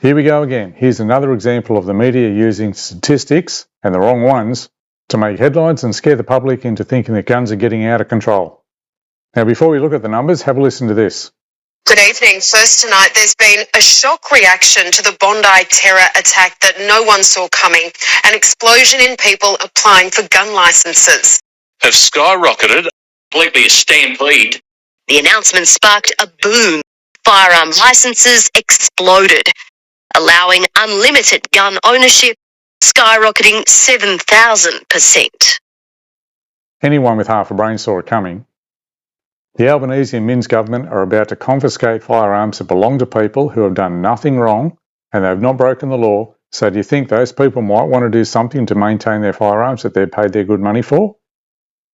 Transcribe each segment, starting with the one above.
Here we go again. Here's another example of the media using statistics, and the wrong ones, to make headlines and scare the public into thinking that guns are getting out of control. Now, before we look at the numbers, have a listen to this. Good evening. First tonight, there's been a shock reaction to the Bondi terror attack that no one saw coming. An explosion in people applying for gun licences have skyrocketed, completely a stampede. The announcement sparked a boom. Firearm licences exploded, allowing unlimited gun ownership, skyrocketing 7,000%. Anyone with half a brain saw it coming. The Albanese and Minns government are about to confiscate firearms that belong to people who have done nothing wrong and they have not broken the law. So do you think those people might want to do something to maintain their firearms that they've paid their good money for?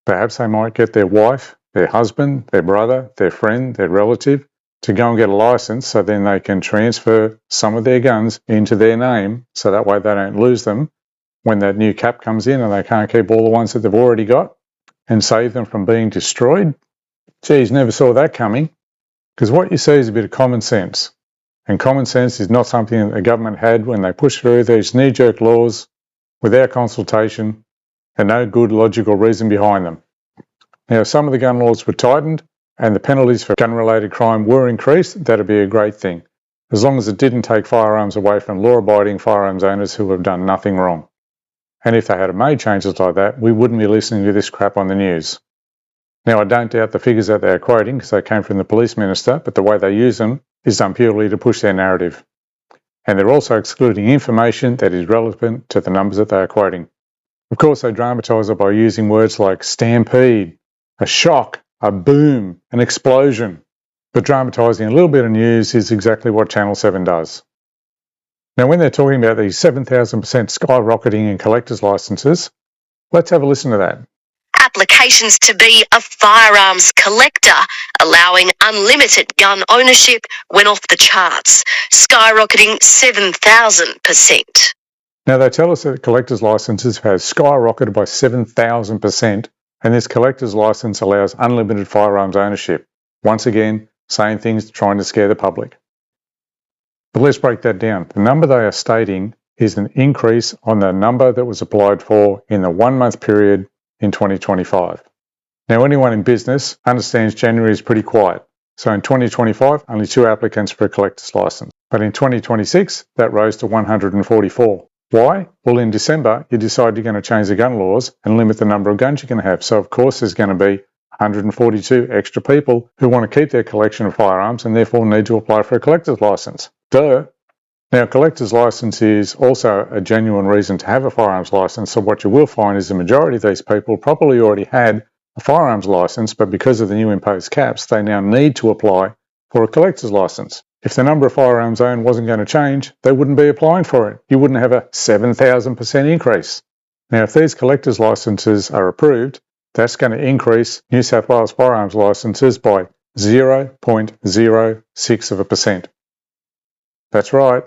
Perhaps they might get their wife, their husband, their brother, their friend, their relative to go and get a license so then they can transfer some of their guns into their name so that way they don't lose them when that new cap comes in and they can't keep all the ones that they've already got and save them from being destroyed. Geez, never saw that coming. Because what you see is a bit of common sense. And common sense is not something that the government had when they pushed through these knee-jerk laws without consultation and no good logical reason behind them. Now, if some of the gun laws were tightened and the penalties for gun-related crime were increased, that'd be a great thing, as long as it didn't take firearms away from law-abiding firearms owners who have done nothing wrong. And if they had made changes like that, we wouldn't be listening to this crap on the news. Now, I don't doubt the figures that they're quoting because they came from the police minister, but the way they use them is done purely to push their narrative. And they're also excluding information that is relevant to the numbers that they are quoting. Of course, they dramatise it by using words like stampede, a shock, a boom, an explosion. But dramatising a little bit of news is exactly what Channel 7 does. Now, when they're talking about these 7,000% skyrocketing in collector's licences, let's have a listen to that. Applications to be a firearms collector, allowing unlimited gun ownership, went off the charts, skyrocketing 7,000%. Now, they tell us that collector's licences have skyrocketed by 7,000%, and this collector's licence allows unlimited firearms ownership. Once again, saying things trying to scare the public. But let's break that down. The number they are stating is an increase on the number that was applied for in the 1 month period in 2025. Now, anyone in business understands January is pretty quiet. So in 2025, only 2 applicants for a collector's license. But in 2026, that rose to 144. Why? Well, in December, you decide you're going to change the gun laws and limit the number of guns you can have. So, of course, there's going to be 142 extra people who want to keep their collection of firearms and therefore need to apply for a collector's license. Duh. Now, a collector's license is also a genuine reason to have a firearms license. So what you will find is the majority of these people probably already had a firearms license, but because of the new imposed caps, they now need to apply for a collector's license. If the number of firearms owned wasn't going to change, they wouldn't be applying for it. You wouldn't have a 7,000% increase. Now, if these collector's licenses are approved, that's going to increase New South Wales firearms licenses by 0.06%. That's right,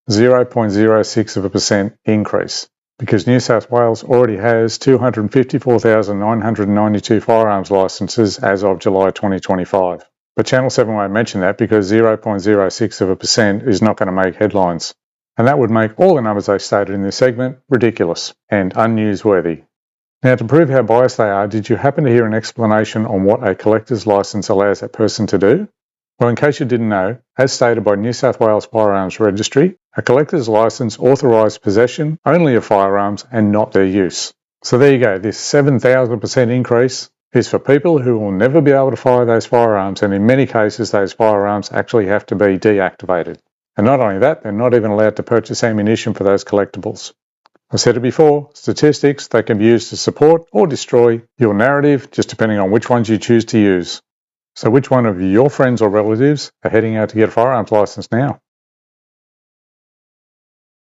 0.06% increase, because New South Wales already has 254,992 firearms licences as of July 2025. But Channel 7 won't mention that because 0.06% is not going to make headlines. And that would make all the numbers they stated in this segment ridiculous and unnewsworthy. Now, to prove how biased they are, did you happen to hear an explanation on what a collector's licence allows that person to do? Well, in case you didn't know, as stated by New South Wales Firearms Registry, a collector's licence authorised possession only of firearms and not their use. So there you go, this 7,000% increase is for people who will never be able to fire those firearms, and in many cases those firearms actually have to be deactivated. And not only that, they're not even allowed to purchase ammunition for those collectibles. I've said it before, statistics, they can be used to support or destroy your narrative, just depending on which ones you choose to use. So which one of your friends or relatives are heading out to get a firearms license now?